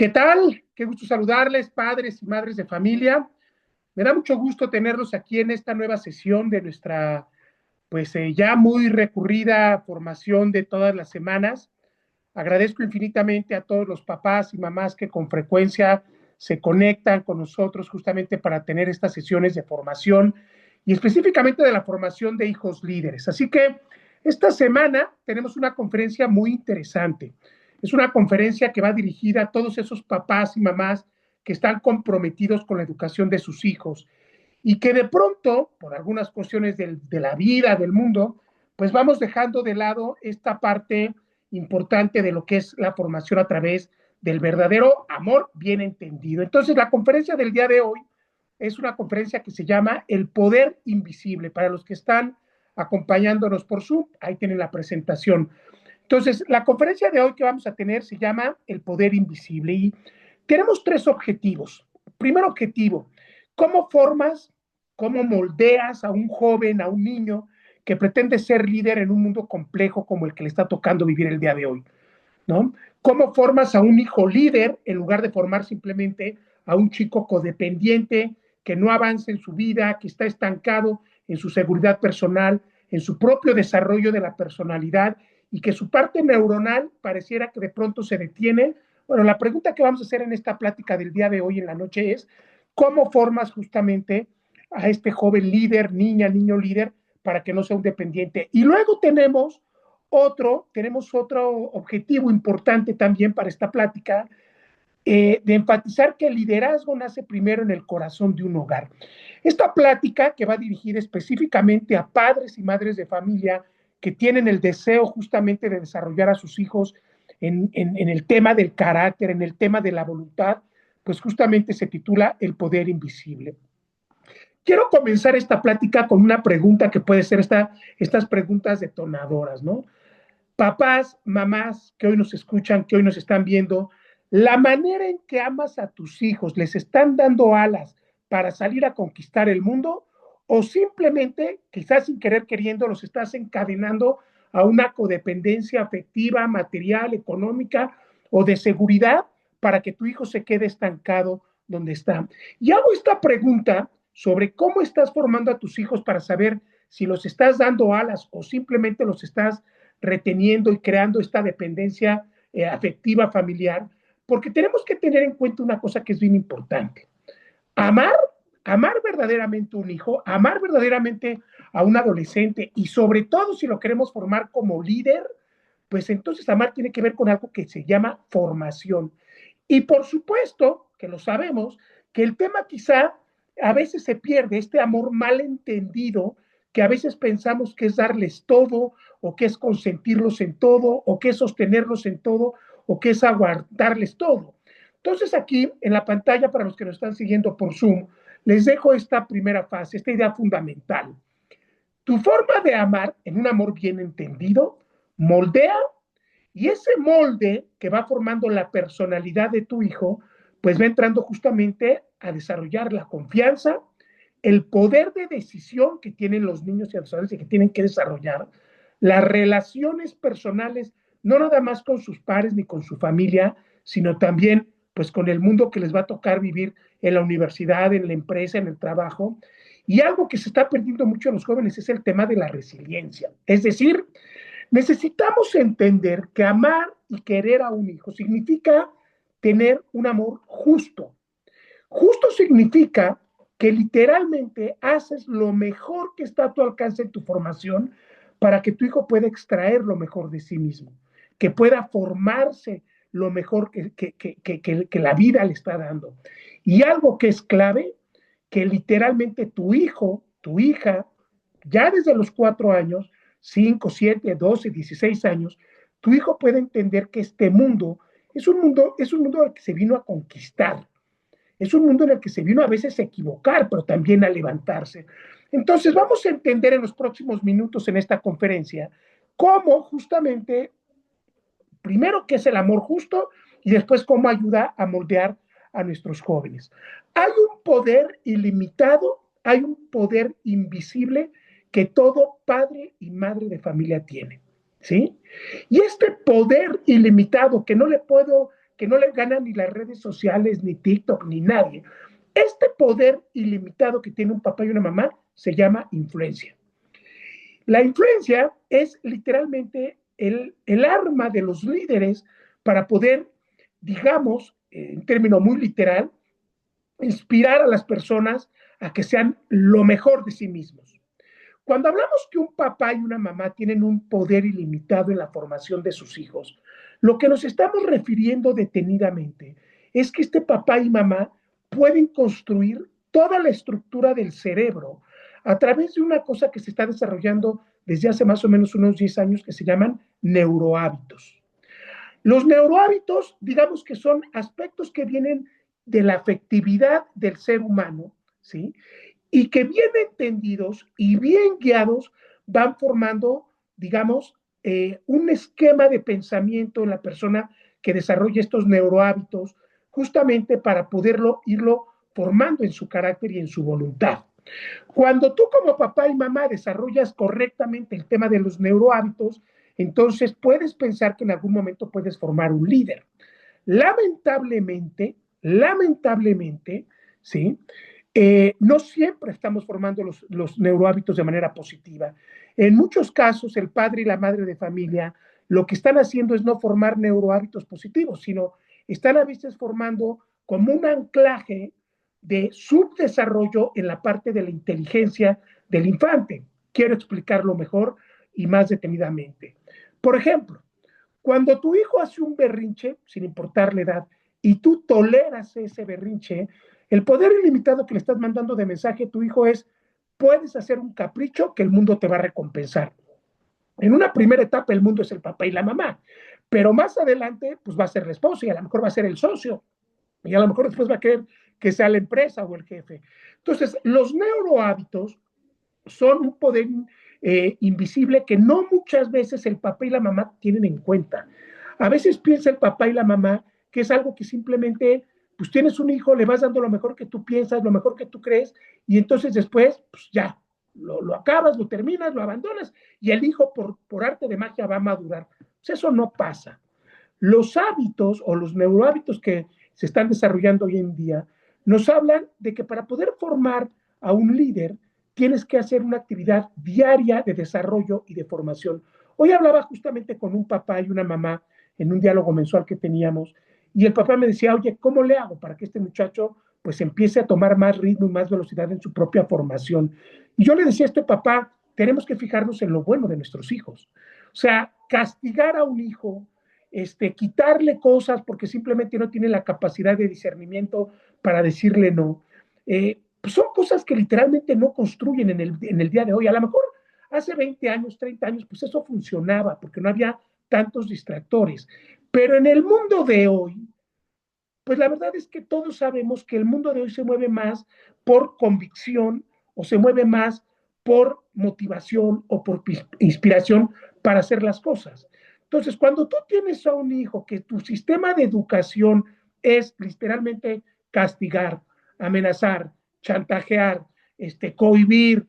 ¿Qué tal? Qué gusto saludarles, padres y madres de familia. Me da mucho gusto tenerlos aquí en esta nueva sesión de nuestra, ya muy recurrida formación de todas las semanas. Agradezco infinitamente a todos los papás y mamás que con frecuencia se conectan con nosotros justamente para tener estas sesiones de formación y específicamente de la formación de hijos líderes. Así que esta semana tenemos una conferencia muy interesante. Es una conferencia que va dirigida a todos esos papás y mamás que están comprometidos con la educación de sus hijos y que de pronto, por algunas cuestiones de la vida, del mundo, pues vamos dejando de lado esta parte importante de lo que es la formación a través del verdadero amor bien entendido. Entonces, la conferencia del día de hoy es una conferencia que se llama El Poder Invisible. Para los que están acompañándonos por Zoom, ahí tienen la presentación. Entonces, la conferencia de hoy que vamos a tener se llama El Poder Invisible y tenemos tres objetivos. Primer objetivo, ¿cómo formas, cómo moldeas a un joven, a un niño que pretende ser líder en un mundo complejo como el que le está tocando vivir el día de hoy? ¿No? ¿Cómo formas a un hijo líder en lugar de formar simplemente a un chico codependiente que no avanza en su vida, que está estancado en su seguridad personal, en su propio desarrollo de la personalidad y que su parte neuronal pareciera que de pronto se detiene? Bueno, la pregunta que vamos a hacer en esta plática del día de hoy en la noche es, ¿cómo formas justamente a este joven líder, niña, niño líder, para que no sea un dependiente? Y luego tenemos otro objetivo importante también para esta plática, de enfatizar que el liderazgo nace primero en el corazón de un hogar. Esta plática, que va dirigida específicamente a padres y madres de familia que tienen el deseo justamente de desarrollar a sus hijos en el tema del carácter, en el tema de la voluntad, pues justamente se titula El Poder Invisible. Quiero comenzar esta plática con una pregunta que puede ser estas preguntas detonadoras, ¿no? Papás, mamás que hoy nos escuchan, que hoy nos están viendo, la manera en que amas a tus hijos, ¿les están dando alas para salir a conquistar el mundo? ¿O simplemente, quizás sin querer queriendo, los estás encadenando a una codependencia afectiva, material, económica o de seguridad para que tu hijo se quede estancado donde está? Y hago esta pregunta sobre cómo estás formando a tus hijos para saber si los estás dando alas o simplemente los estás reteniendo y creando esta dependencia afectiva familiar, porque tenemos que tener en cuenta una cosa que es bien importante. Amar, amar verdaderamente a un hijo, amar verdaderamente a un adolescente y sobre todo si lo queremos formar como líder, pues entonces amar tiene que ver con algo que se llama formación. Y por supuesto que lo sabemos, que el tema quizá a veces se pierde, este amor mal entendido, que a veces pensamos que es darles todo, o que es consentirlos en todo, o que es sostenerlos en todo, o que es aguardarles todo. Entonces aquí en la pantalla, para los que nos están siguiendo por Zoom, les dejo esta primera fase, esta idea fundamental. Tu forma de amar, en un amor bien entendido, moldea, y ese molde que va formando la personalidad de tu hijo, pues va entrando justamente a desarrollar la confianza, el poder de decisión que tienen los niños y adolescentes y que tienen que desarrollar, las relaciones personales, no nada más con sus pares ni con su familia, sino también pues con el mundo que les va a tocar vivir en la universidad, en la empresa, en el trabajo. Y algo que se está perdiendo mucho en los jóvenes es el tema de la resiliencia. Es decir, necesitamos entender que amar y querer a un hijo significa tener un amor justo. Justo significa que literalmente haces lo mejor que está a tu alcance en tu formación para que tu hijo pueda extraer lo mejor de sí mismo, que pueda formarse lo mejor que la vida le está dando. Y algo que es clave, que literalmente tu hijo, tu hija, ya desde los 4 años, 5, 7, 12, 16 años, tu hijo puede entender que este mundo es un mundo al que se vino a conquistar, es un mundo en el que se vino a veces a equivocar, pero también a levantarse. Entonces, vamos a entender en los próximos minutos en esta conferencia cómo justamente, primero, qué es el amor justo y después cómo ayuda a moldear a nuestros jóvenes. Hay un poder ilimitado, hay un poder invisible que todo padre y madre de familia tiene, ¿sí? Y este poder ilimitado que no le puedo que no le ganan ni las redes sociales, ni TikTok, ni nadie. Este poder ilimitado que tiene un papá y una mamá se llama influencia. La influencia es literalmente el arma de los líderes para poder, digamos, en término muy literal, inspirar a las personas a que sean lo mejor de sí mismos. Cuando hablamos que un papá y una mamá tienen un poder ilimitado en la formación de sus hijos, lo que nos estamos refiriendo detenidamente es que este papá y mamá pueden construir toda la estructura del cerebro a través de una cosa que se está desarrollando desde hace más o menos unos 10 años que se llaman neurohábitos. Los neurohábitos, digamos que son aspectos que vienen de la afectividad del ser humano, ¿sí? Y que bien entendidos y bien guiados van formando, digamos, un esquema de pensamiento en la persona que desarrolla estos neurohábitos, justamente para poderlo irlo formando en su carácter y en su voluntad. Cuando tú como papá y mamá desarrollas correctamente el tema de los neurohábitos, entonces puedes pensar que en algún momento puedes formar un líder. Lamentablemente, ¿sí? No siempre estamos formando los neurohábitos de manera positiva. En muchos casos, el padre y la madre de familia lo que están haciendo es no formar neurohábitos positivos, sino están a veces formando como un anclaje de subdesarrollo en la parte de la inteligencia del infante. Quiero explicarlo mejor y más detenidamente. Por ejemplo, cuando tu hijo hace un berrinche, sin importar la edad, y tú toleras ese berrinche, el poder ilimitado que le estás mandando de mensaje a tu hijo es, puedes hacer un capricho que el mundo te va a recompensar. En una primera etapa el mundo es el papá y la mamá, pero más adelante pues va a ser el esposo y a lo mejor va a ser el socio y a lo mejor después va a querer que sea la empresa o el jefe. Entonces, los neurohábitos son un poder invisible que no muchas veces el papá y la mamá tienen en cuenta. A veces piensa el papá y la mamá que es algo que simplemente, pues tienes un hijo, le vas dando lo mejor que tú piensas, lo mejor que tú crees, y entonces después, pues ya, lo acabas, lo terminas, lo abandonas, y el hijo por arte de magia va a madurar. Pues eso no pasa. Los hábitos o los neurohábitos que se están desarrollando hoy en día nos hablan de que para poder formar a un líder tienes que hacer una actividad diaria de desarrollo y de formación. Hoy hablaba justamente con un papá y una mamá en un diálogo mensual que teníamos y el papá me decía, oye, ¿cómo le hago para que este muchacho pues empiece a tomar más ritmo y más velocidad en su propia formación? Y yo le decía a este papá, tenemos que fijarnos en lo bueno de nuestros hijos. O sea, castigar a un hijo, quitarle cosas porque simplemente no tiene la capacidad de discernimiento para decirle no. Pues son cosas que literalmente no construyen en el día de hoy. A lo mejor hace 20 años, 30 años, pues eso funcionaba porque no había tantos distractores. Pero en el mundo de hoy, pues la verdad es que todos sabemos que el mundo de hoy se mueve más por convicción o se mueve más por motivación o por inspiración para hacer las cosas. Entonces, cuando tú tienes a un hijo que tu sistema de educación es literalmente castigar, amenazar, chantajear, cohibir,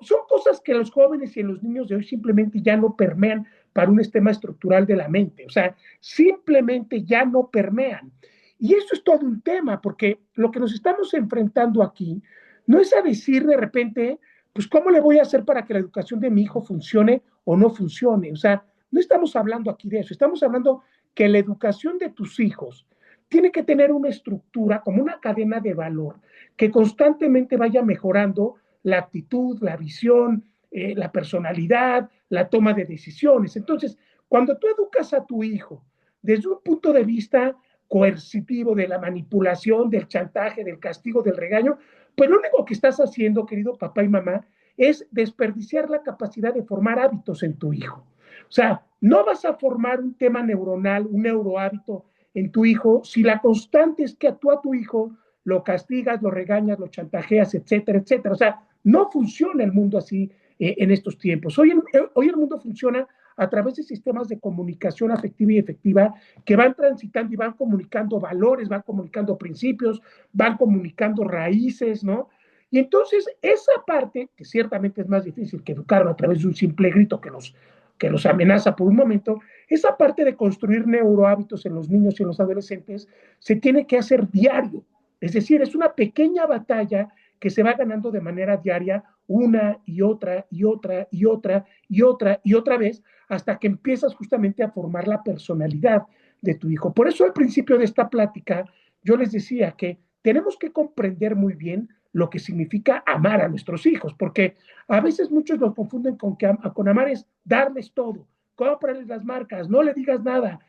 son cosas que los jóvenes y los niños de hoy simplemente ya no permean para un sistema estructural de la mente. O sea, simplemente ya no permean. Y eso es todo un tema, porque lo que nos estamos enfrentando aquí no es a decir de repente, pues, ¿cómo le voy a hacer para que la educación de mi hijo funcione o no funcione? O sea, no estamos hablando aquí de eso, estamos hablando que la educación de tus hijos tiene que tener una estructura como una cadena de valor que constantemente vaya mejorando la actitud, la visión, la personalidad, la toma de decisiones. Entonces, cuando tú educas a tu hijo desde un punto de vista coercitivo, de la manipulación, del chantaje, del castigo, del regaño, pues lo único que estás haciendo, querido papá y mamá, es desperdiciar la capacidad de formar hábitos en tu hijo. O sea, no vas a formar un tema neuronal, un neurohábito en tu hijo si la constante es que tú a tu hijo lo castigas, lo regañas, lo chantajeas, etcétera, etcétera. O sea, no funciona el mundo así en estos tiempos. Hoy el mundo funciona a través de sistemas de comunicación afectiva y efectiva que van transitando y van comunicando valores, van comunicando principios, van comunicando raíces, ¿no? Y entonces esa parte, que ciertamente es más difícil que educarlo a través de un simple grito que los que los amenaza por un momento, esa parte de construir neurohábitos en los niños y en los adolescentes se tiene que hacer diario. Es decir, es una pequeña batalla que se va ganando de manera diaria una y otra y otra y otra y otra y otra vez hasta que empiezas justamente a formar la personalidad de tu hijo. Por eso al principio de esta plática yo les decía que tenemos que comprender muy bien lo que significa amar a nuestros hijos, porque a veces muchos lo confunden con amar es darles todo, cómprales las marcas, no le digas nada,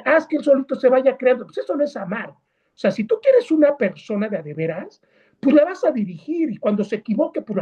haz que él solito se vaya creando. Pues eso no es amar. O sea, si tú quieres una persona de veras, pues la vas a dirigir y cuando se equivoque, pues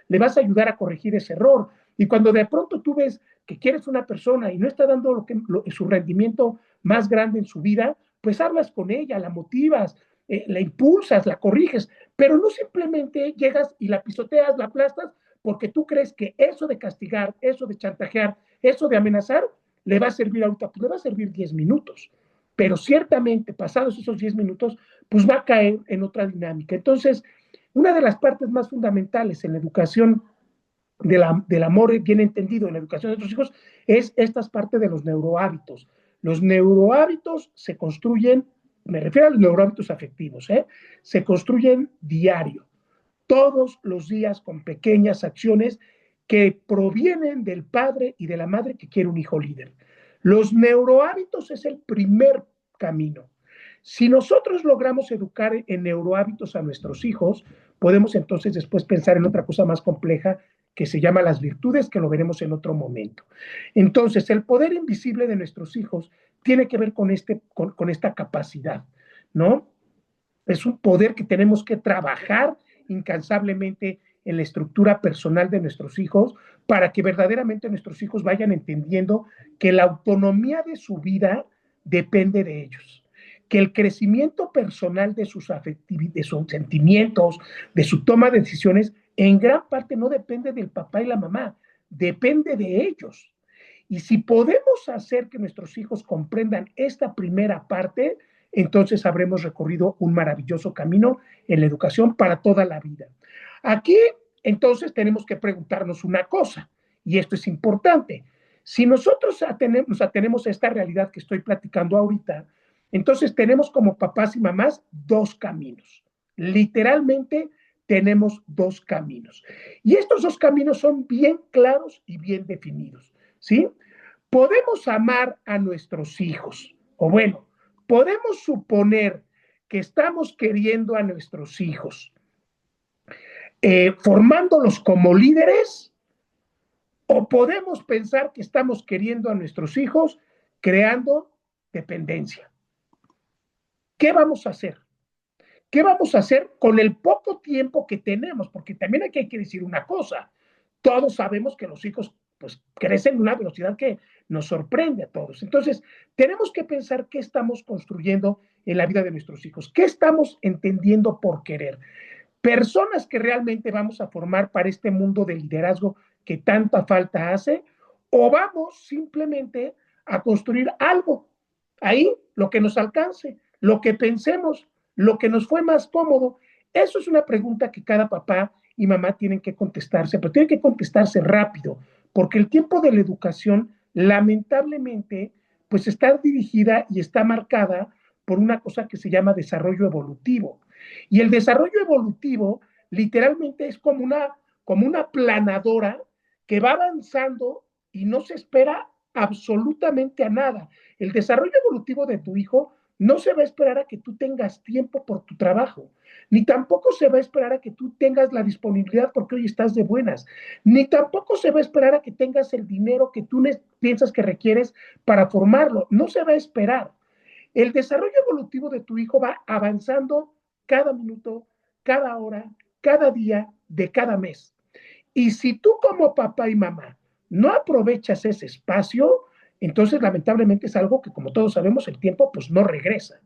le vas a ayudar a corregir ese error. Y cuando de pronto tú ves que quieres una persona y no está dando su rendimiento más grande en su vida, pues hablas con ella, la motivas, la impulsas, la corriges, pero no simplemente llegas y la pisoteas, la aplastas, porque tú crees que eso de castigar, eso de chantajear, eso de amenazar, le va a servir ahorita, pues le va a servir 10 minutos, pero ciertamente pasados esos 10 minutos, pues va a caer en otra dinámica. Entonces, una de las partes más fundamentales en la educación del amor bien entendido en la educación de nuestros hijos es esta parte de los neurohábitos. Los neurohábitos se construyen, me refiero a los neurohábitos afectivos, se construyen diario, todos los días con pequeñas acciones que provienen del padre y de la madre que quiere un hijo líder. Los neurohábitos es el primer camino. Si nosotros logramos educar en neurohábitos a nuestros hijos, podemos entonces después pensar en otra cosa más compleja que se llama las virtudes, que lo veremos en otro momento. Entonces, el poder invisible de nuestros hijos tiene que ver con esta capacidad, ¿no? Es un poder que tenemos que trabajar incansablemente en la estructura personal de nuestros hijos para que verdaderamente nuestros hijos vayan entendiendo que la autonomía de su vida depende de ellos, que el crecimiento personal de sus sentimientos, de su toma de decisiones, en gran parte no depende del papá y la mamá, depende de ellos. Y si podemos hacer que nuestros hijos comprendan esta primera parte, entonces habremos recorrido un maravilloso camino en la educación para toda la vida. Aquí, entonces, tenemos que preguntarnos una cosa, y esto es importante. Si nosotros atenemos a esta realidad que estoy platicando ahorita, entonces tenemos como papás y mamás dos caminos. Literalmente tenemos dos caminos. Y estos dos caminos son bien claros y bien definidos, ¿sí? Podemos amar a nuestros hijos, o bueno, podemos suponer que estamos queriendo a nuestros hijos, formándolos como líderes, o podemos pensar que estamos queriendo a nuestros hijos creando dependencia. ¿Qué vamos a hacer? ¿Qué vamos a hacer con el poco tiempo que tenemos? Porque también hay que decir una cosa. Todos sabemos que los hijos pues, crecen a una velocidad que nos sorprende a todos. Entonces, tenemos que pensar qué estamos construyendo en la vida de nuestros hijos, qué estamos entendiendo por querer. Personas que realmente vamos a formar para este mundo de liderazgo que tanta falta hace, o vamos simplemente a construir algo ahí, lo que nos alcance, lo que pensemos, lo que nos fue más cómodo. Eso es una pregunta que cada papá y mamá tienen que contestarse, pero tienen que contestarse rápido, porque el tiempo de la educación, lamentablemente, pues está dirigida y está marcada por una cosa que se llama desarrollo evolutivo. Y el desarrollo evolutivo literalmente es como una planadora que va avanzando y no se espera absolutamente a nada. El desarrollo evolutivo de tu hijo no se va a esperar a que tú tengas tiempo por tu trabajo, ni tampoco se va a esperar a que tú tengas la disponibilidad porque hoy estás de buenas, ni tampoco se va a esperar a que tengas el dinero que tú piensas que requieres para formarlo. No se va a esperar. El desarrollo evolutivo de tu hijo va avanzando cada minuto, cada hora, cada día de cada mes. Y si tú como papá y mamá no aprovechas ese espacio, entonces lamentablemente es algo que, como todos sabemos, el tiempo pues no regresa.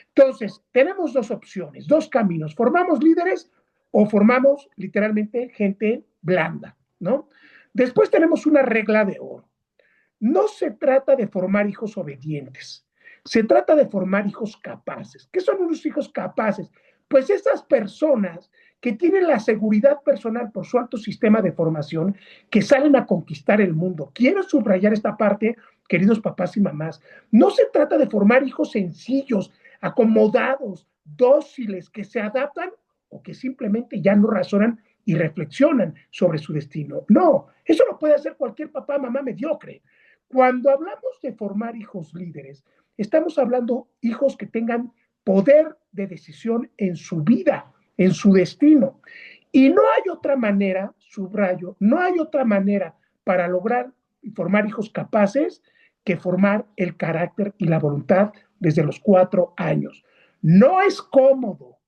Entonces, tenemos dos opciones, dos caminos. Formamos líderes o formamos literalmente gente blanda, ¿no? Después tenemos una regla de oro. No se trata de formar hijos obedientes, se trata de formar hijos capaces. ¿Qué son unos hijos capaces? Pues esas personas que tienen la seguridad personal por su alto sistema de formación, que salen a conquistar el mundo. Quiero subrayar esta parte, queridos papás y mamás. No se trata de formar hijos sencillos, acomodados, dóciles, que se adaptan o que simplemente ya no razonan y reflexionan sobre su destino. No, eso lo puede hacer cualquier papá, mamá mediocre. Cuando hablamos de formar hijos líderes, estamos hablando hijos que tengan poder de decisión en su vida, en su destino. Y no hay otra manera, subrayo, no hay otra manera para lograr formar hijos capaces que formar el carácter y la voluntad desde los 4 años. No es cómodo,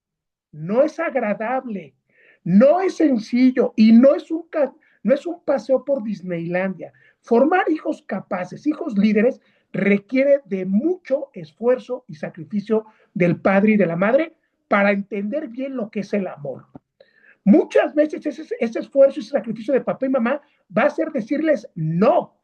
no es agradable, no es sencillo y no es un paseo por Disneylandia. Formar hijos capaces, hijos líderes, requiere de mucho esfuerzo y sacrificio del padre y de la madre para entender bien lo que es el amor. Muchas veces ese esfuerzo y sacrificio de papá y mamá va a ser decirles no.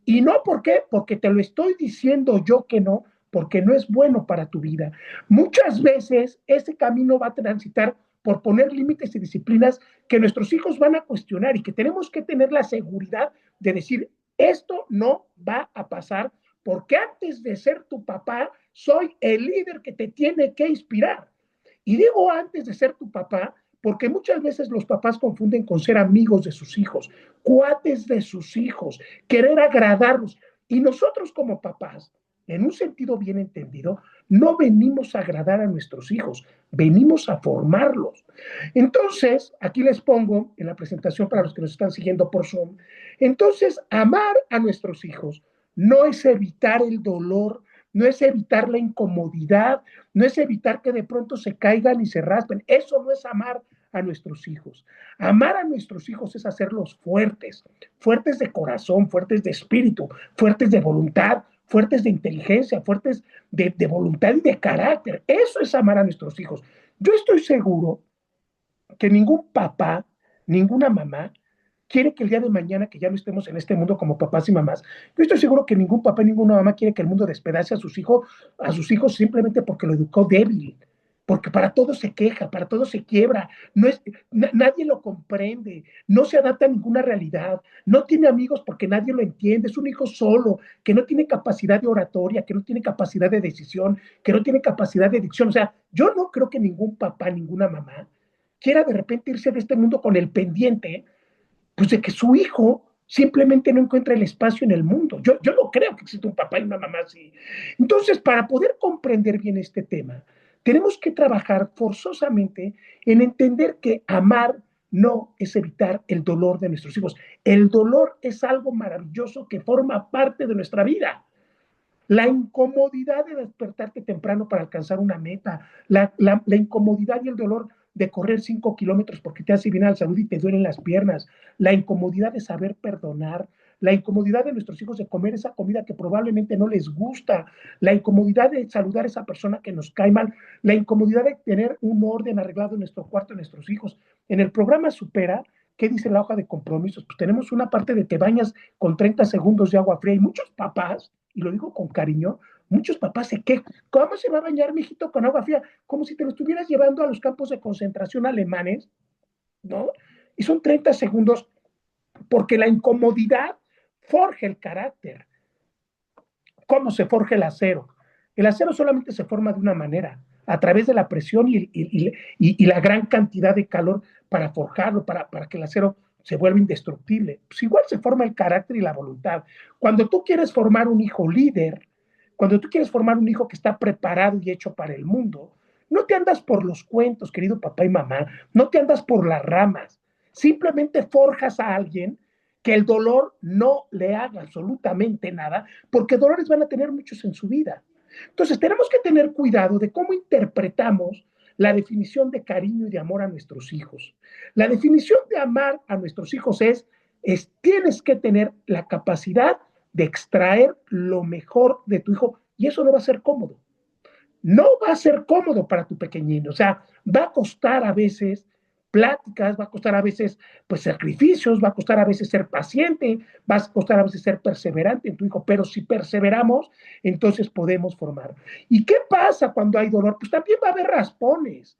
Y no, ¿por qué? Porque te lo estoy diciendo yo que no, porque no es bueno para tu vida. Muchas veces ese camino va a transitar por poner límites y disciplinas que nuestros hijos van a cuestionar y que tenemos que tener la seguridad de decir, esto no va a pasar porque antes de ser tu papá, soy el líder que te tiene que inspirar. Y digo antes de ser tu papá, porque muchas veces los papás confunden con ser amigos de sus hijos, cuates de sus hijos, querer agradarlos. Y nosotros como papás, en un sentido bien entendido, no venimos a agradar a nuestros hijos, venimos a formarlos. Entonces, aquí les pongo en la presentación para los que nos están siguiendo por Zoom, entonces, amar a nuestros hijos no es evitar el dolor, no es evitar la incomodidad, no es evitar que de pronto se caigan y se raspen. Eso no es amar a nuestros hijos. Amar a nuestros hijos es hacerlos fuertes, fuertes de corazón, fuertes de espíritu, fuertes de voluntad, fuertes de inteligencia, fuertes de voluntad y de carácter. Eso es amar a nuestros hijos. Yo estoy seguro que ningún papá, ninguna mamá quiere que el día de mañana, que ya no estemos en este mundo como papás y mamás, yo estoy seguro que ningún papá, ninguna mamá quiere que el mundo despedace a sus hijos simplemente porque lo educó débil, porque para todo se queja, para todo se quiebra, nadie lo comprende, no se adapta a ninguna realidad, no tiene amigos porque nadie lo entiende, es un hijo solo, que no tiene capacidad de oratoria, que no tiene capacidad de decisión, que no tiene capacidad de dicción. O sea, yo no creo que ningún papá, ninguna mamá quiera de repente irse de este mundo con el pendiente, pues de que su hijo simplemente no encuentra el espacio en el mundo. Yo no creo que exista un papá y una mamá así. Entonces, para poder comprender bien este tema, tenemos que trabajar forzosamente en entender que amar no es evitar el dolor de nuestros hijos. El dolor es algo maravilloso que forma parte de nuestra vida. La incomodidad de despertarte temprano para alcanzar una meta, la incomodidad y el dolor de correr 5 kilómetros porque te hace bien a la salud y te duelen las piernas, la incomodidad de saber perdonar, la incomodidad de nuestros hijos de comer esa comida que probablemente no les gusta, la incomodidad de saludar a esa persona que nos cae mal, la incomodidad de tener un orden arreglado en nuestro cuarto de nuestros hijos. En el programa Supera, ¿qué dice la hoja de compromisos? Pues tenemos una parte de te bañas con 30 segundos de agua fría y muchos papás, y lo digo con cariño, muchos papás se quejan. ¿Cómo se va a bañar mi hijito con agua fría? Como si te lo estuvieras llevando a los campos de concentración alemanes, ¿no? Y son 30 segundos porque la incomodidad forja el carácter. ¿Cómo se forja el acero? El acero solamente se forma de una manera, a través de la presión y la gran cantidad de calor para forjarlo, para que el acero se vuelva indestructible. Pues igual se forma el carácter y la voluntad. Cuando tú quieres formar un hijo líder, cuando tú quieres formar un hijo que está preparado y hecho para el mundo, no te andas por los cuentos, querido papá y mamá, no te andas por las ramas, simplemente forjas a alguien que el dolor no le haga absolutamente nada, porque dolores van a tener muchos en su vida. Entonces, tenemos que tener cuidado de cómo interpretamos la definición de cariño y de amor a nuestros hijos. La definición de amar a nuestros hijos es tienes que tener la capacidad de extraer lo mejor de tu hijo y eso no va a ser cómodo. No va a ser cómodo para tu pequeñino, o sea, va a costar a veces pláticas, va a costar a veces pues sacrificios, va a costar a veces ser paciente, va a costar a veces ser perseverante en tu hijo, pero si perseveramos, entonces podemos formar. ¿Y qué pasa cuando hay dolor? Pues también va a haber raspones.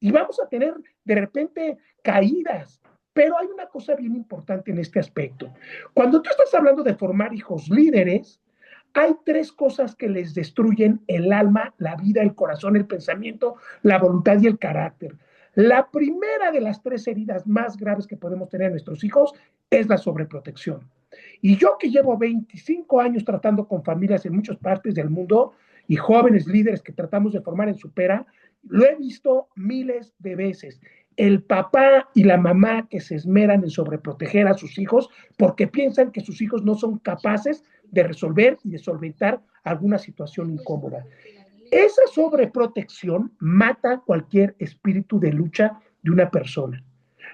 y vamos a tener de repente caídas. Pero hay una cosa bien importante en este aspecto. Cuando tú estás hablando de formar hijos líderes, hay tres cosas que les destruyen el alma, la vida, el corazón, el pensamiento, la voluntad y el carácter. La primera de las tres heridas más graves que podemos tener en nuestros hijos es la sobreprotección. Y yo que llevo 25 años tratando con familias en muchas partes del mundo y jóvenes líderes que tratamos de formar en Supera, lo he visto miles de veces. El papá y la mamá que se esmeran en sobreproteger a sus hijos porque piensan que sus hijos no son capaces de resolver y de solventar alguna situación incómoda. Esa sobreprotección mata cualquier espíritu de lucha de una persona.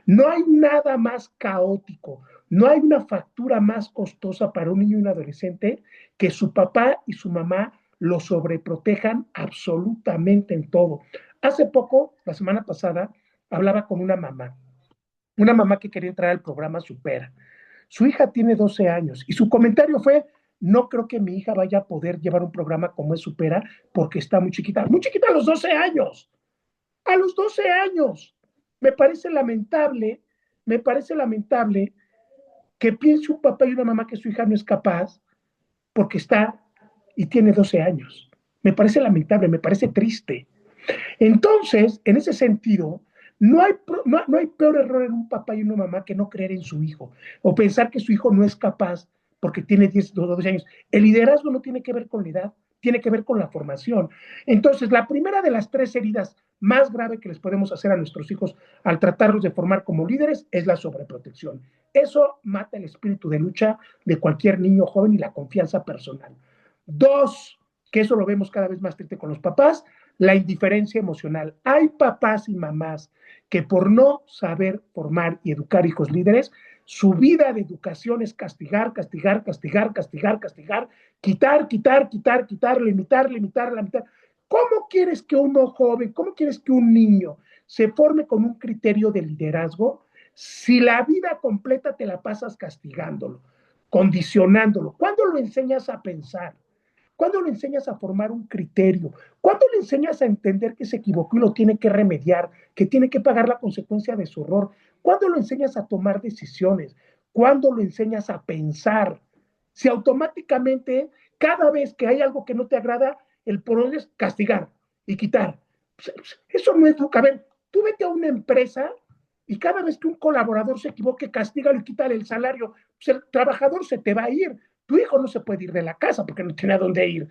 No hay nada más caótico, no hay una factura más costosa para un niño y un adolescente que su papá y su mamá lo sobreprotejan absolutamente en todo. Hace poco, la semana pasada, hablaba con una mamá que quería entrar al programa Supera. Su hija tiene 12 años y su comentario fue, no creo que mi hija vaya a poder llevar un programa como es Supera porque está muy chiquita a los 12 años, a los 12 años. Me parece lamentable, me parece lamentable que piense un papá y una mamá que su hija no es capaz porque está y tiene 12 años. Me parece lamentable, me parece triste. Entonces, en ese sentido, no hay peor error en un papá y una mamá que no creer en su hijo o pensar que su hijo no es capaz porque tiene 10 o 12 años. El liderazgo no tiene que ver con la edad, tiene que ver con la formación. Entonces, la primera de las tres heridas más graves que les podemos hacer a nuestros hijos al tratarlos de formar como líderes es la sobreprotección. Eso mata el espíritu de lucha de cualquier niño joven y la confianza personal. Dos, que eso lo vemos cada vez más triste con los papás, la indiferencia emocional. Hay papás y mamás que por no saber formar y educar hijos líderes, su vida de educación es castigar, castigar, castigar, castigar, castigar, quitar, quitar, quitar, quitar, limitar, limitar, limitar. ¿Cómo quieres que uno joven, cómo quieres que un niño se forme con un criterio de liderazgo si la vida completa te la pasas castigándolo, condicionándolo? ¿Cuándo lo enseñas a pensar? ¿Cuándo le enseñas a formar un criterio? ¿Cuándo le enseñas a entender que se equivocó y lo tiene que remediar, que tiene que pagar la consecuencia de su error? ¿Cuándo lo enseñas a tomar decisiones? ¿Cuándo lo enseñas a pensar? Si automáticamente, cada vez que hay algo que no te agrada, el poder es castigar y quitar. Eso no es lo que... A ver, tú vete a una empresa y cada vez que un colaborador se equivoque, castígalo y quítale el salario. Pues el trabajador se te va a ir. Tu hijo no se puede ir de la casa porque no tiene a dónde ir.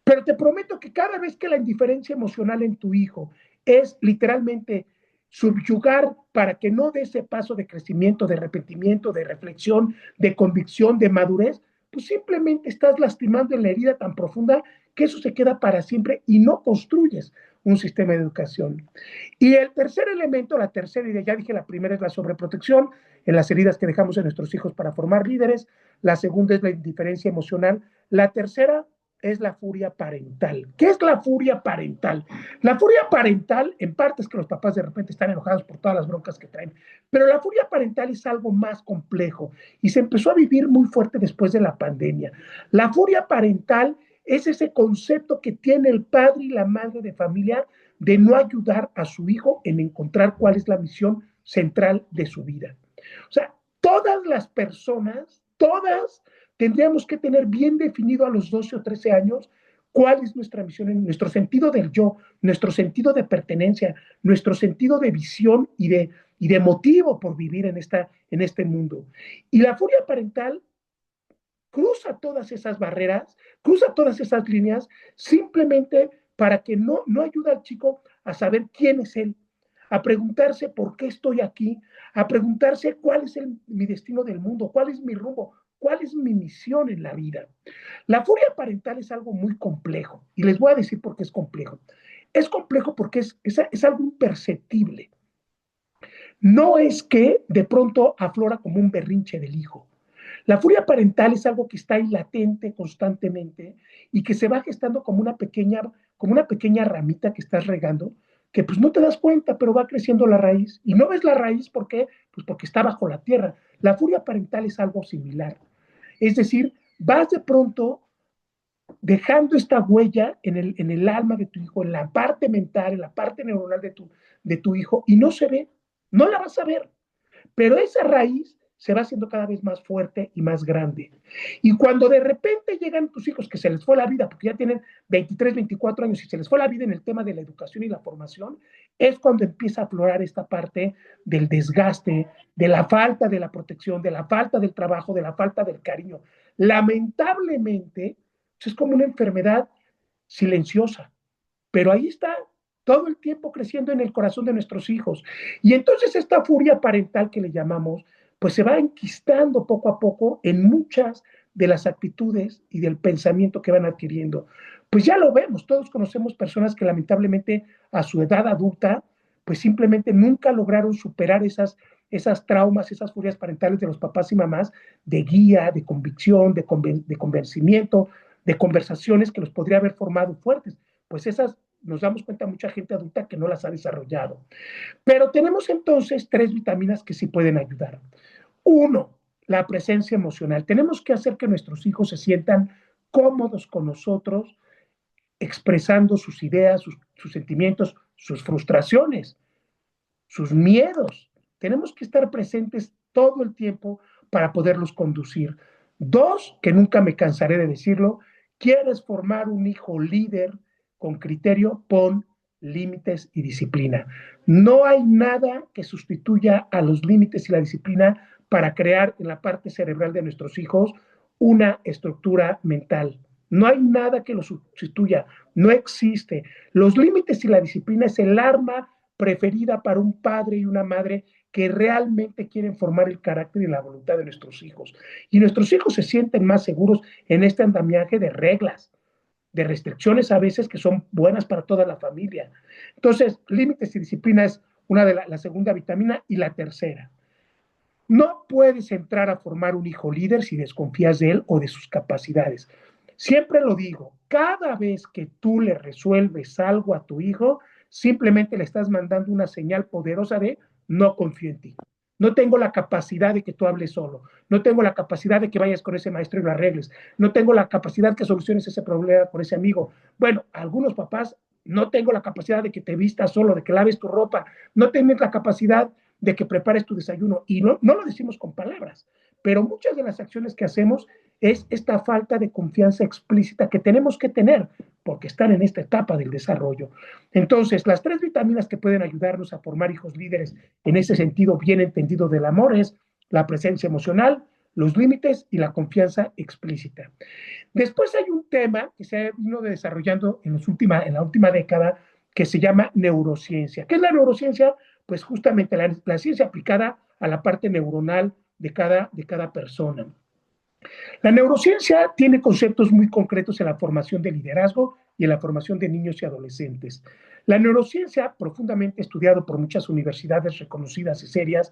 Pero te prometo que cada vez que la indiferencia emocional en tu hijo es literalmente subyugar para que no dé ese paso de crecimiento, de arrepentimiento, de reflexión, de convicción, de madurez, pues simplemente estás lastimando en la herida tan profunda que eso se queda para siempre y no construyes un sistema de educación. Y el tercer elemento, la tercera idea, ya dije, la primera es la sobreprotección en las heridas que dejamos en nuestros hijos para formar líderes, la segunda es la indiferencia emocional, la tercera es la furia parental. ¿Qué es la furia parental? La furia parental, en parte es que los papás de repente están enojados por todas las broncas que traen, pero la furia parental es algo más complejo y se empezó a vivir muy fuerte después de la pandemia. La furia parental es ese concepto que tiene el padre y la madre de familia de no ayudar a su hijo en encontrar cuál es la misión central de su vida. O sea, todas las personas, todas tendríamos que tener bien definido a los 12 o 13 años cuál es nuestra misión, nuestro sentido del yo, nuestro sentido de pertenencia, nuestro sentido de visión y de motivo por vivir en este mundo. Y la furia parental cruza todas esas barreras, cruza todas esas líneas, simplemente para que no ayude al chico a saber quién es él, a preguntarse por qué estoy aquí, a preguntarse cuál es mi destino del mundo, cuál es mi rumbo, cuál es mi misión en la vida. La furia parental es algo muy complejo y les voy a decir por qué es complejo. Es complejo porque es algo imperceptible. No es que de pronto aflora como un berrinche del hijo. La furia parental es algo que está ahí latente constantemente y que se va gestando como una pequeña ramita que estás regando, que pues no te das cuenta, pero va creciendo la raíz. Y no ves la raíz, ¿por qué? Pues porque está bajo la tierra. La furia parental es algo similar. Es decir, vas de pronto dejando esta huella en el alma de tu hijo, en la parte mental, en la parte neuronal de tu hijo, y no se ve, no la vas a ver, pero esa raíz se va haciendo cada vez más fuerte y más grande. Y cuando de repente llegan tus hijos, que se les fue la vida, porque ya tienen 23, 24 años, y se les fue la vida en el tema de la educación y la formación, es cuando empieza a aflorar esta parte del desgaste, de la falta de la protección, de la falta del trabajo, de la falta del cariño. Lamentablemente, es como una enfermedad silenciosa, pero ahí está todo el tiempo creciendo en el corazón de nuestros hijos. Y entonces esta furia parental que le llamamos, pues se va enquistando poco a poco en muchas de las actitudes y del pensamiento que van adquiriendo. Pues ya lo vemos, todos conocemos personas que lamentablemente a su edad adulta, pues simplemente nunca lograron superar esas traumas, esas furias parentales de los papás y mamás, de guía, de convicción, de convencimiento, de conversaciones que los podría haber formado fuertes. Pues esas nos damos cuenta mucha gente adulta que no las ha desarrollado. Pero tenemos entonces 3 vitaminas que sí pueden ayudar. Uno, la presencia emocional. Tenemos que hacer que nuestros hijos se sientan cómodos con nosotros, expresando sus ideas, sus sentimientos, sus frustraciones, sus miedos. Tenemos que estar presentes todo el tiempo para poderlos conducir. Dos, que nunca me cansaré de decirlo, quieres formar un hijo líder con criterio, pon límites y disciplina. No hay nada que sustituya a los límites y la disciplina para crear en la parte cerebral de nuestros hijos una estructura mental. No hay nada que lo sustituya, no existe. Los límites y la disciplina es el arma preferida para un padre y una madre que realmente quieren formar el carácter y la voluntad de nuestros hijos. Y nuestros hijos se sienten más seguros en este andamiaje de reglas, de restricciones a veces que son buenas para toda la familia. Entonces, límites y disciplina es una de la segunda vitamina. Y la tercera, no puedes entrar a formar un hijo líder si desconfías de él o de sus capacidades. Siempre lo digo, cada vez que tú le resuelves algo a tu hijo, simplemente le estás mandando una señal poderosa de no confío en ti. No tengo la capacidad de que tú hables solo. No tengo la capacidad de que vayas con ese maestro y lo arregles. No tengo la capacidad que soluciones ese problema con ese amigo. Bueno, algunos papás no tengo la capacidad de que te vistas solo, de que laves tu ropa. No tienes la capacidad de que prepares tu desayuno. Y no lo decimos con palabras, pero muchas de las acciones que hacemos es esta falta de confianza explícita que tenemos que tener porque están en esta etapa del desarrollo. Entonces, las 3 vitaminas que pueden ayudarnos a formar hijos líderes en ese sentido bien entendido del amor es la presencia emocional, los límites y la confianza explícita. Después hay un tema que se ha venido desarrollando en la última década que se llama neurociencia. ¿Qué es la neurociencia? Pues justamente la ciencia aplicada a la parte neuronal de cada persona. La neurociencia tiene conceptos muy concretos en la formación de liderazgo y en la formación de niños y adolescentes. La neurociencia, profundamente estudiado por muchas universidades reconocidas y serias,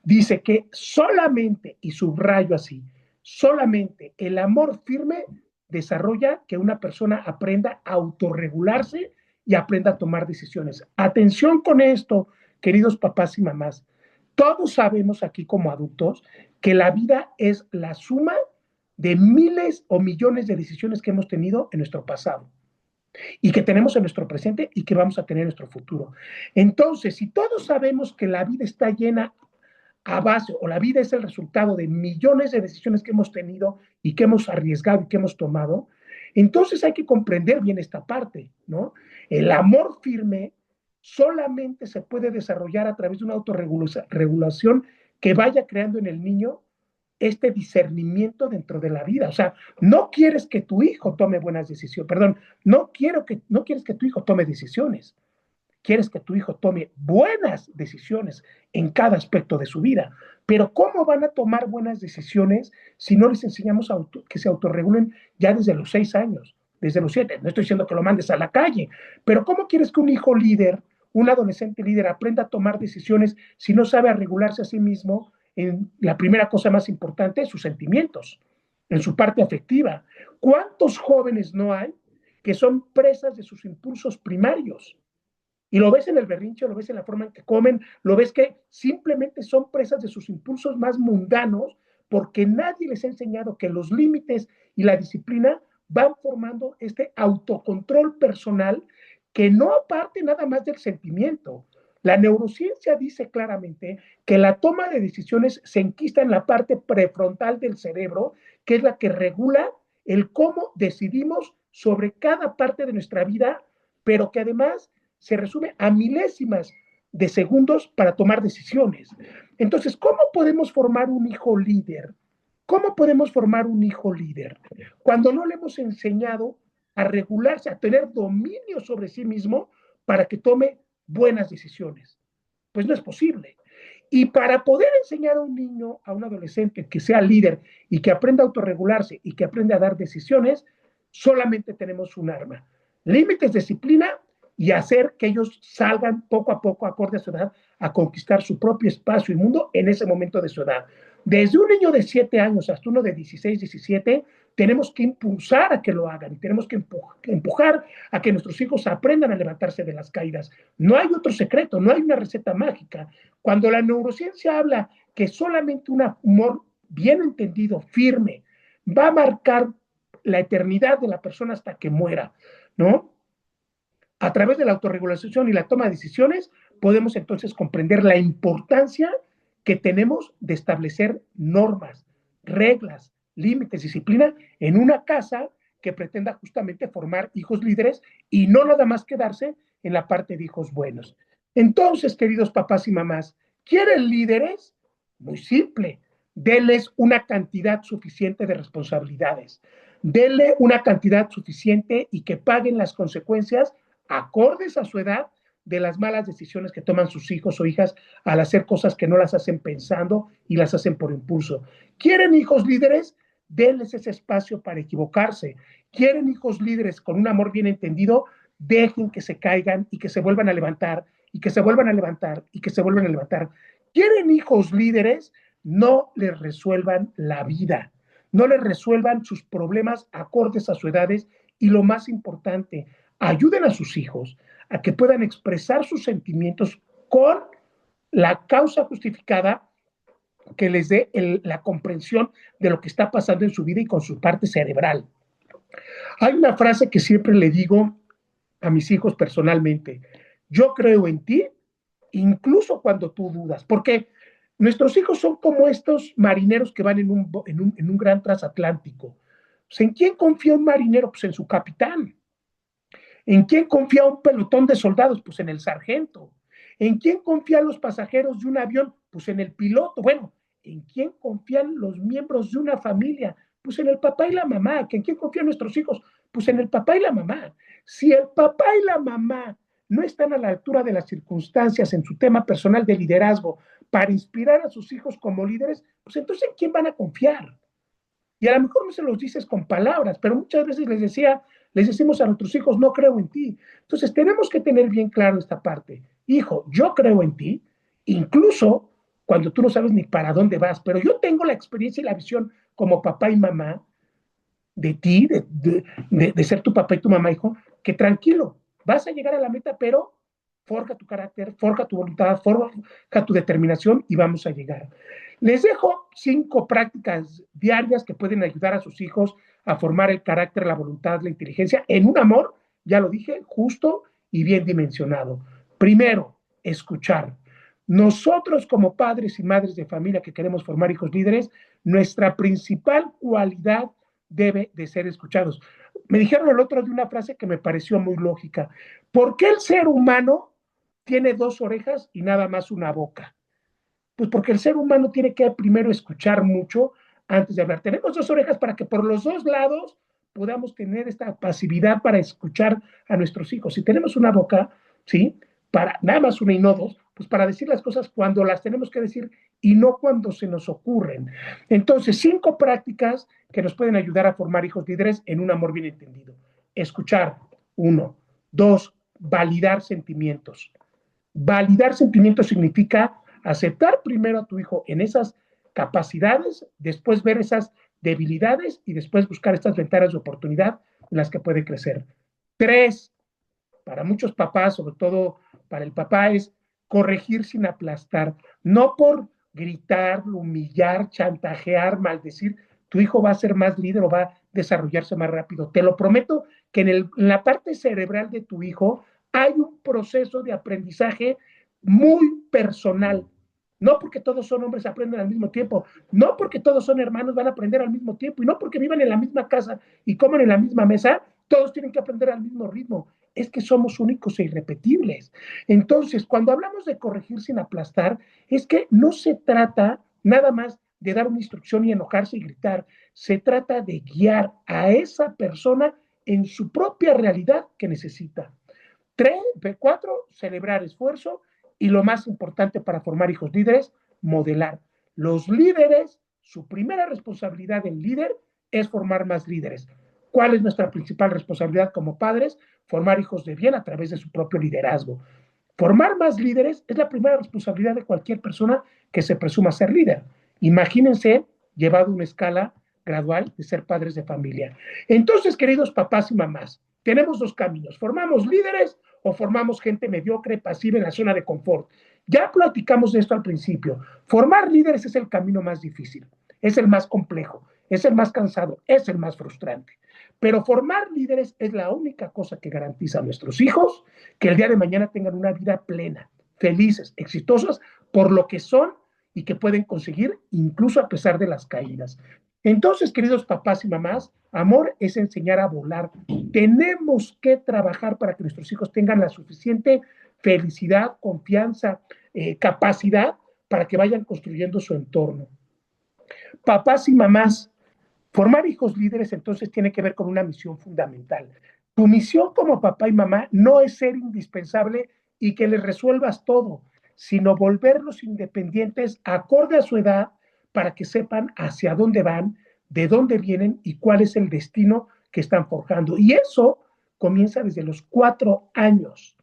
dice que solamente, y subrayo así, solamente el amor firme desarrolla que una persona aprenda a autorregularse y aprenda a tomar decisiones. Atención con esto, queridos papás y mamás. Todos sabemos aquí como adultos que la vida es la suma de miles o millones de decisiones que hemos tenido en nuestro pasado y que tenemos en nuestro presente y que vamos a tener en nuestro futuro. Entonces, si todos sabemos que la vida está llena a base, o la vida es el resultado de millones de decisiones que hemos tenido y que hemos arriesgado y que hemos tomado, entonces hay que comprender bien esta parte, ¿no? El amor firme solamente se puede desarrollar a través de una autorregulación que vaya creando en el niño este discernimiento dentro de la vida. O sea, no quieres que tu hijo tome buenas decisiones, perdón, no quieres que tu hijo tome decisiones, quieres que tu hijo tome buenas decisiones en cada aspecto de su vida. Pero ¿cómo van a tomar buenas decisiones si no les enseñamos que se autorregulen ya desde los 6 años, desde los 7? No estoy diciendo que lo mandes a la calle, pero ¿cómo quieres que un hijo líder, un adolescente líder, aprenda a tomar decisiones si no sabe regularse a sí mismo en la primera cosa más importante, sus sentimientos, en su parte afectiva? ¿Cuántos jóvenes no hay que son presas de sus impulsos primarios? Y lo ves en el berrinche, lo ves en la forma en que comen, lo ves que simplemente son presas de sus impulsos más mundanos porque nadie les ha enseñado que los límites y la disciplina van formando este autocontrol personal que no parte nada más del sentimiento. La neurociencia dice claramente que la toma de decisiones se enquista en la parte prefrontal del cerebro, que es la que regula el cómo decidimos sobre cada parte de nuestra vida, pero que además se resume a milésimas de segundos para tomar decisiones. Entonces, ¿cómo podemos formar un hijo líder? ¿Cómo podemos formar un hijo líder? Cuando no le hemos enseñado a regularse, a tener dominio sobre sí mismo para que tome buenas decisiones. Pues no es posible. Y para poder enseñar a un niño, a un adolescente que sea líder y que aprenda a autorregularse y que aprenda a dar decisiones, solamente tenemos un arma. Límites, disciplina y hacer que ellos salgan poco a poco, acorde a su edad, a conquistar su propio espacio y mundo en ese momento de su edad. Desde un niño de 7 años hasta uno de 16, 17, tenemos que impulsar a que lo hagan, tenemos que empujar a que nuestros hijos aprendan a levantarse de las caídas. No hay otro secreto, no hay una receta mágica. Cuando la neurociencia habla que solamente un amor bien entendido, firme, va a marcar la eternidad de la persona hasta que muera, ¿no? A través de la autorregulación y la toma de decisiones, podemos entonces comprender la importancia que tenemos de establecer normas, reglas, límites, disciplina en una casa que pretenda justamente formar hijos líderes y no nada más quedarse en la parte de hijos buenos. Entonces, queridos papás y mamás, ¿quieren líderes? Muy simple, denles una cantidad suficiente de responsabilidades, denle una cantidad suficiente y que paguen las consecuencias acordes a su edad de las malas decisiones que toman sus hijos o hijas al hacer cosas que no las hacen pensando y las hacen por impulso. ¿Quieren hijos líderes? Denles ese espacio para equivocarse. ¿Quieren hijos líderes con un amor bien entendido? Dejen que se caigan y que se vuelvan a levantar y que se vuelvan a levantar y que se vuelvan a levantar. ¿Quieren hijos líderes? No les resuelvan la vida, no les resuelvan sus problemas acordes a sus edades y lo más importante, ayuden a sus hijos a que puedan expresar sus sentimientos con la causa justificada que les dé la comprensión de lo que está pasando en su vida y con su parte cerebral. Hay una frase que siempre le digo a mis hijos personalmente: yo creo en ti incluso cuando tú dudas, porque nuestros hijos son como estos marineros que van en un gran transatlántico. Pues, ¿en quién confía un marinero? Pues en su capitán. ¿En quién confía un pelotón de soldados? Pues en el sargento. ¿En quién confían los pasajeros de un avión? Pues en el piloto. Bueno, ¿en quién confían los miembros de una familia? Pues en el papá y la mamá. ¿En quién confían nuestros hijos? Pues en el papá y la mamá. Si el papá y la mamá no están a la altura de las circunstancias en su tema personal de liderazgo para inspirar a sus hijos como líderes, pues entonces ¿en quién van a confiar? Y a lo mejor no se los dices con palabras, pero muchas veces les decimos a nuestros hijos, no creo en ti. Entonces tenemos que tener bien claro esta parte. Hijo, yo creo en ti, incluso cuando tú no sabes ni para dónde vas, pero yo tengo la experiencia y la visión como papá y mamá de ti, de ser tu papá y tu mamá, hijo, que tranquilo, vas a llegar a la meta, pero forja tu carácter, forja tu voluntad, forja tu determinación y vamos a llegar. Les dejo 5 prácticas diarias que pueden ayudar a sus hijos a formar el carácter, la voluntad, la inteligencia en un amor, ya lo dije, justo y bien dimensionado. Primero, escuchar. Nosotros como padres y madres de familia que queremos formar hijos líderes, nuestra principal cualidad debe de ser escuchados. Me dijeron el otro de una frase que me pareció muy lógica. ¿Por qué el ser humano tiene 2 orejas y nada más una boca? Pues porque el ser humano tiene que primero escuchar mucho antes de hablar. Tenemos 2 orejas para que por los 2 lados podamos tener esta pasividad para escuchar a nuestros hijos. Si tenemos una boca, ¿sí? Para nada más una y no 2, pues para decir las cosas cuando las tenemos que decir y no cuando se nos ocurren. Entonces, 5 prácticas que nos pueden ayudar a formar hijos líderes en un amor bien entendido. Escuchar, 1. 2, validar sentimientos. Validar sentimientos significa aceptar primero a tu hijo en esas capacidades, después ver esas debilidades y después buscar estas ventanas de oportunidad en las que puede crecer. 3, para muchos papás, sobre todo para el papá, es corregir sin aplastar, no por gritar, humillar, chantajear, maldecir. Tu hijo va a ser más líder o va desarrollarse más rápido. Te lo prometo que en la parte cerebral de tu hijo hay un proceso de aprendizaje muy personal. No porque todos son hombres aprenden al mismo tiempo, no porque todos son hermanos van a aprender al mismo tiempo, y no porque vivan en la misma casa y coman en la misma mesa, todos tienen que aprender al mismo ritmo. Es que somos únicos e irrepetibles. Entonces, cuando hablamos de corregir sin aplastar, es que no se trata nada más de dar una instrucción y enojarse y gritar, se trata de guiar a esa persona en su propia realidad que necesita. 4, celebrar esfuerzo, y lo más importante para formar hijos líderes, modelar. Los líderes, su primera responsabilidad del líder es formar más líderes. ¿Cuál es nuestra principal responsabilidad como padres? Formar hijos de bien a través de su propio liderazgo. Formar más líderes es la primera responsabilidad de cualquier persona que se presuma ser líder. Imagínense llevado a una escala gradual de ser padres de familia. Entonces, queridos papás y mamás, tenemos dos caminos. ¿Formamos líderes o formamos gente mediocre, pasiva en la zona de confort? Ya platicamos de esto al principio. Formar líderes es el camino más difícil, es el más complejo, es el más cansado, es el más frustrante. Pero formar líderes es la única cosa que garantiza a nuestros hijos que el día de mañana tengan una vida plena, felices, exitosas por lo que son y que pueden conseguir incluso a pesar de las caídas. Entonces, queridos papás y mamás, amor es enseñar a volar. Tenemos que trabajar para que nuestros hijos tengan la suficiente felicidad, confianza, capacidad para que vayan construyendo su entorno. Papás y mamás, formar hijos líderes entonces tiene que ver con una misión fundamental. Tu misión como papá y mamá no es ser indispensable y que les resuelvas todo, sino volverlos independientes acorde a su edad para que sepan hacia dónde van, de dónde vienen y cuál es el destino que están forjando. Y eso comienza desde los 4 años.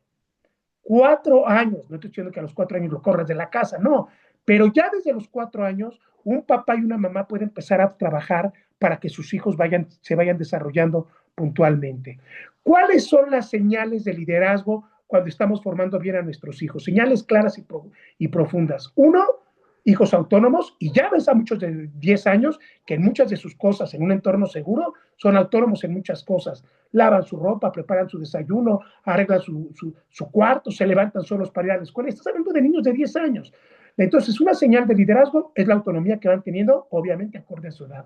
4 años, no estoy diciendo que a los 4 años lo corras de la casa, no, pero ya desde los 4 años, un papá y una mamá pueden empezar a trabajar para que sus hijos se vayan desarrollando puntualmente. ¿Cuáles son las señales de liderazgo cuando estamos formando bien a nuestros hijos? Señales claras y profundas. Uno, hijos autónomos, y ya ves a muchos de 10 años que en muchas de sus cosas, en un entorno seguro, son autónomos en muchas cosas. Lavan su ropa, preparan su desayuno, arreglan su cuarto, se levantan solos para ir a la escuela. Estás hablando de niños de 10 años. Entonces, una señal de liderazgo es la autonomía que van teniendo, obviamente, acorde a su edad.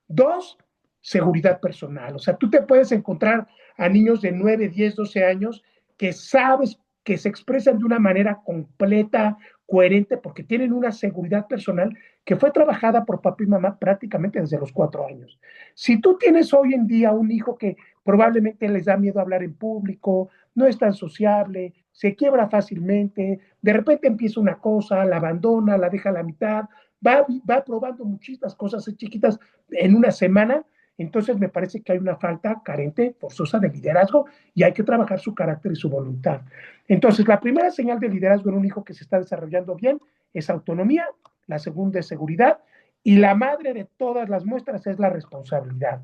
Dos, seguridad personal. O sea, tú te puedes encontrar a niños de 9, 10, 12 años que sabes que se expresan de una manera completa, coherente, porque tienen una seguridad personal que fue trabajada por papá y mamá prácticamente desde los 4 años. Si tú tienes hoy en día un hijo que probablemente les da miedo hablar en público, no es tan sociable, se quiebra fácilmente, de repente empieza una cosa, la abandona, la deja a la mitad, va probando muchísimas cosas chiquitas en una semana, entonces me parece que hay una falta carente, forzosa de liderazgo y hay que trabajar su carácter y su voluntad. Entonces, la primera señal de liderazgo en un hijo que se está desarrollando bien es autonomía, la segunda es seguridad y la madre de todas las muestras es la responsabilidad.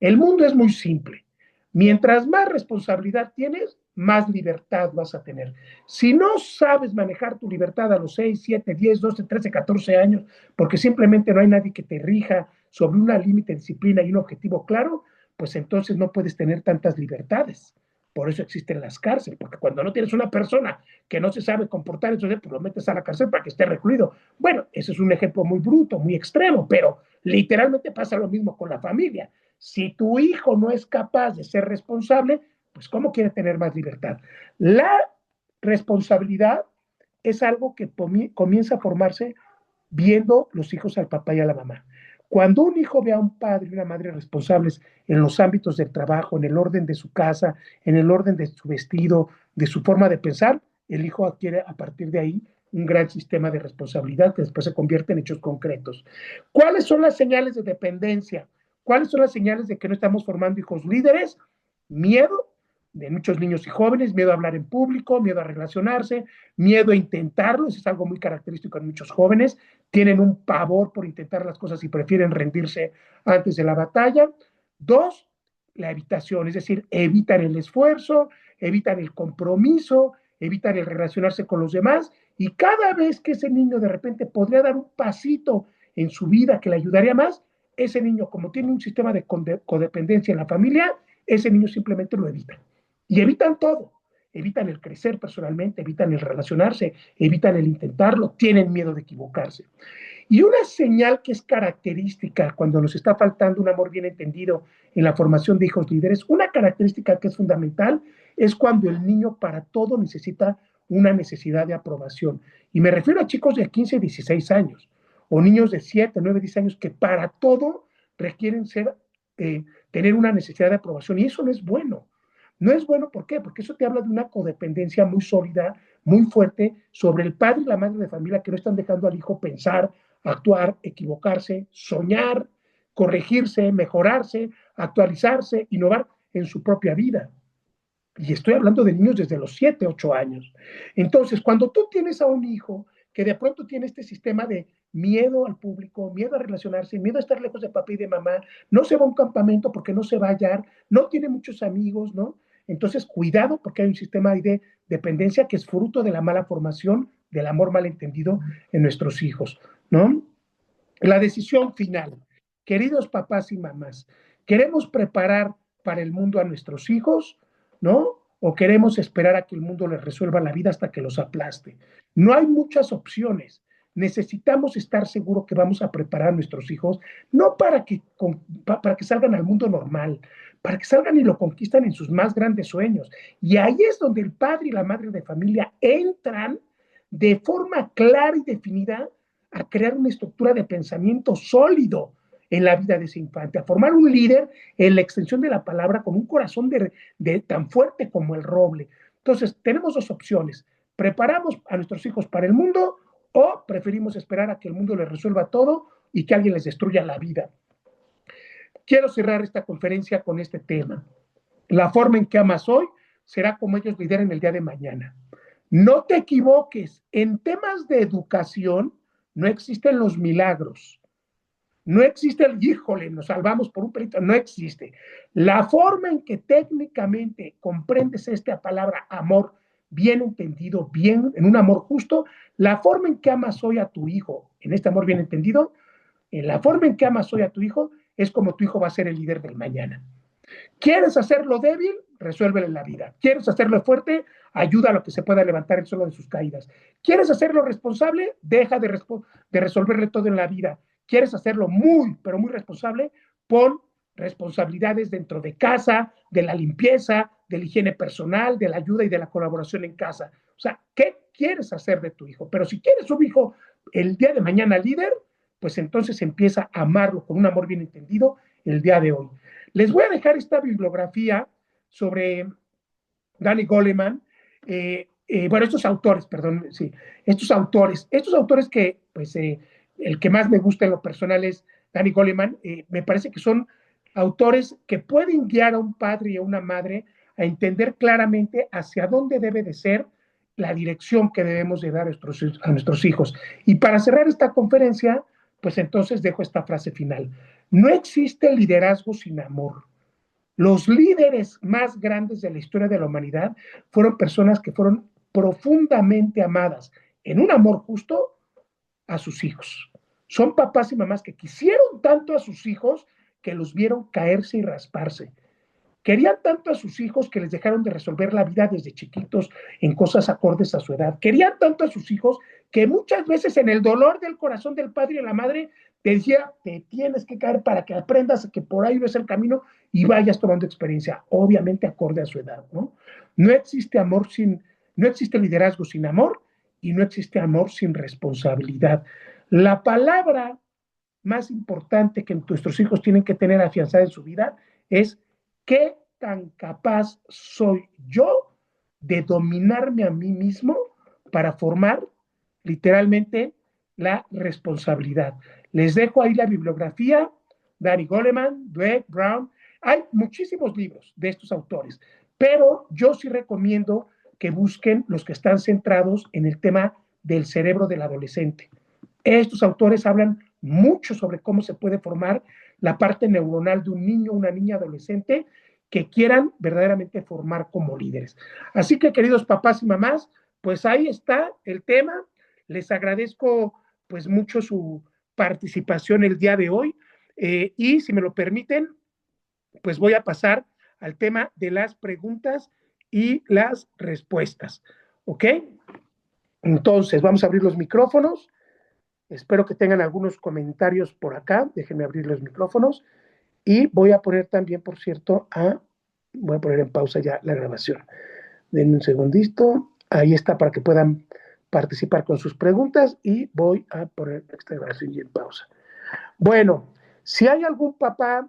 El mundo es muy simple. Mientras más responsabilidad tienes, más libertad vas a tener. Si no sabes manejar tu libertad a los 6, 7, 10, 12, 13, 14 años, porque simplemente no hay nadie que te rija sobre una límite, disciplina y un objetivo claro, pues entonces no puedes tener tantas libertades. Por eso existen las cárceles, porque cuando no tienes una persona que no se sabe comportar, entonces pues lo metes a la cárcel para que esté recluido. Bueno, ese es un ejemplo muy bruto, muy extremo, pero literalmente pasa lo mismo con la familia. Si tu hijo no es capaz de ser responsable, pues ¿cómo quiere tener más libertad? La responsabilidad es algo que comienza a formarse viendo los hijos al papá y a la mamá. Cuando un hijo ve a un padre y una madre responsables en los ámbitos del trabajo, en el orden de su casa, en el orden de su vestido, de su forma de pensar, el hijo adquiere a partir de ahí un gran sistema de responsabilidad que después se convierte en hechos concretos. ¿Cuáles son las señales de dependencia? ¿Cuáles son las señales de que no estamos formando hijos líderes? Miedo de muchos niños y jóvenes, miedo a hablar en público, miedo a relacionarse, miedo a intentarlo, eso es algo muy característico en muchos jóvenes, tienen un pavor por intentar las cosas y prefieren rendirse antes de la batalla. Dos, la evitación, es decir, evitan el esfuerzo, evitan el compromiso, evitan el relacionarse con los demás, y cada vez que ese niño de repente podría dar un pasito en su vida que le ayudaría más, ese niño, como tiene un sistema de codependencia en la familia, ese niño simplemente lo evita. Y evitan todo. Evitan el crecer personalmente, evitan el relacionarse, evitan el intentarlo, tienen miedo de equivocarse. Y una señal que es característica cuando nos está faltando un amor bien entendido en la formación de hijos líderes, una característica que es fundamental es cuando el niño para todo necesita una necesidad de aprobación. Y me refiero a chicos de 15, 16 años o niños de 7, 9, 10 años que para todo requieren tener una necesidad de aprobación. Y eso no es bueno. No es bueno, ¿por qué? Porque eso te habla de una codependencia muy sólida, muy fuerte sobre el padre y la madre de familia que no están dejando al hijo pensar, actuar, equivocarse, soñar, corregirse, mejorarse, actualizarse, innovar en su propia vida. Y estoy hablando de niños desde los 7, 8 años. Entonces, cuando tú tienes a un hijo que de pronto tiene este sistema de miedo al público, miedo a relacionarse, miedo a estar lejos de papá y de mamá, no se va a un campamento porque no se va a hallar, no tiene muchos amigos, ¿no? Entonces, cuidado porque hay un sistema de dependencia que es fruto de la mala formación, del amor malentendido en nuestros hijos, ¿no? La decisión final. Queridos papás y mamás, ¿queremos preparar para el mundo a nuestros hijos, no? ¿O queremos esperar a que el mundo les resuelva la vida hasta que los aplaste? No hay muchas opciones. Necesitamos estar seguros que vamos a preparar a nuestros hijos, no para que salgan al mundo normal, para que salgan y lo conquistan en sus más grandes sueños. Y ahí es donde el padre y la madre de familia entran de forma clara y definida a crear una estructura de pensamiento sólido en la vida de ese infante, a formar un líder en la extensión de la palabra con un corazón tan fuerte como el roble. Entonces, tenemos dos opciones. ¿Preparamos a nuestros hijos para el mundo o preferimos esperar a que el mundo les resuelva todo y que alguien les destruya la vida? Quiero cerrar esta conferencia con este tema. La forma en que amas hoy será como ellos lideren el día de mañana. No te equivoques, en temas de educación no existen los milagros. No existe el, híjole, nos salvamos por un pelito, no existe. La forma en que técnicamente comprendes esta palabra amor, bien entendido, bien, en un amor justo, la forma en que amas hoy a tu hijo, en este amor bien entendido, en la forma en que amas hoy a tu hijo, es como tu hijo va a ser el líder del mañana. ¿Quieres hacerlo débil? Resuélvele la vida. ¿Quieres hacerlo fuerte? Ayuda a lo que se pueda levantar el suelo de sus caídas. ¿Quieres hacerlo responsable? Deja de resolverle todo en la vida. ¿Quieres hacerlo muy, pero muy responsable? Pon responsabilidades dentro de casa, de la limpieza, de la higiene personal, de la ayuda y de la colaboración en casa. O sea, ¿qué quieres hacer de tu hijo? Pero si quieres un hijo el día de mañana líder, pues entonces empieza a amarlo con un amor bien entendido el día de hoy. Les voy a dejar esta bibliografía sobre Danny Goleman, bueno, estos autores, perdón, sí, estos autores que, pues, el que más me gusta en lo personal es Danny Goleman, me parece que son autores que pueden guiar a un padre y a una madre a entender claramente hacia dónde debe de ser la dirección que debemos de dar a nuestros hijos. Y para cerrar esta conferencia, pues entonces dejo esta frase final. No existe liderazgo sin amor. Los líderes más grandes de la historia de la humanidad fueron personas que fueron profundamente amadas en un amor justo a sus hijos. Son papás y mamás que quisieron tanto a sus hijos que los vieron caerse y rasparse. Querían tanto a sus hijos que les dejaron de resolver la vida desde chiquitos en cosas acordes a su edad. Querían tanto a sus hijos que muchas veces en el dolor del corazón del padre y de la madre te decía, te tienes que caer para que aprendas que por ahí no es el camino y vayas tomando experiencia, obviamente acorde a su edad, ¿no? No existe amor no existe liderazgo sin amor y no existe amor sin responsabilidad. La palabra más importante que nuestros hijos tienen que tener afianzada en su vida es qué tan capaz soy yo de dominarme a mí mismo para formar literalmente la responsabilidad. Les dejo ahí la bibliografía, Danny Goleman, Dweck, Brown. Hay muchísimos libros de estos autores, pero yo sí recomiendo que busquen los que están centrados en el tema del cerebro del adolescente. Estos autores hablan mucho sobre cómo se puede formar la parte neuronal de un niño, una niña adolescente que quieran verdaderamente formar como líderes. Así que, queridos papás y mamás, pues ahí está el tema. Les agradezco pues mucho su participación el día de hoy. Y si me lo permiten, pues voy a pasar al tema de las preguntas y las respuestas. ¿Ok? Entonces, vamos a abrir los micrófonos. Espero que tengan algunos comentarios por acá. Déjenme abrir los micrófonos. Y voy a poner también, por cierto, voy a poner en pausa ya la grabación. Denme un segundito. Ahí está para que puedan participar con sus preguntas y voy a poner esta grabación ya en pausa. Bueno, si hay algún papá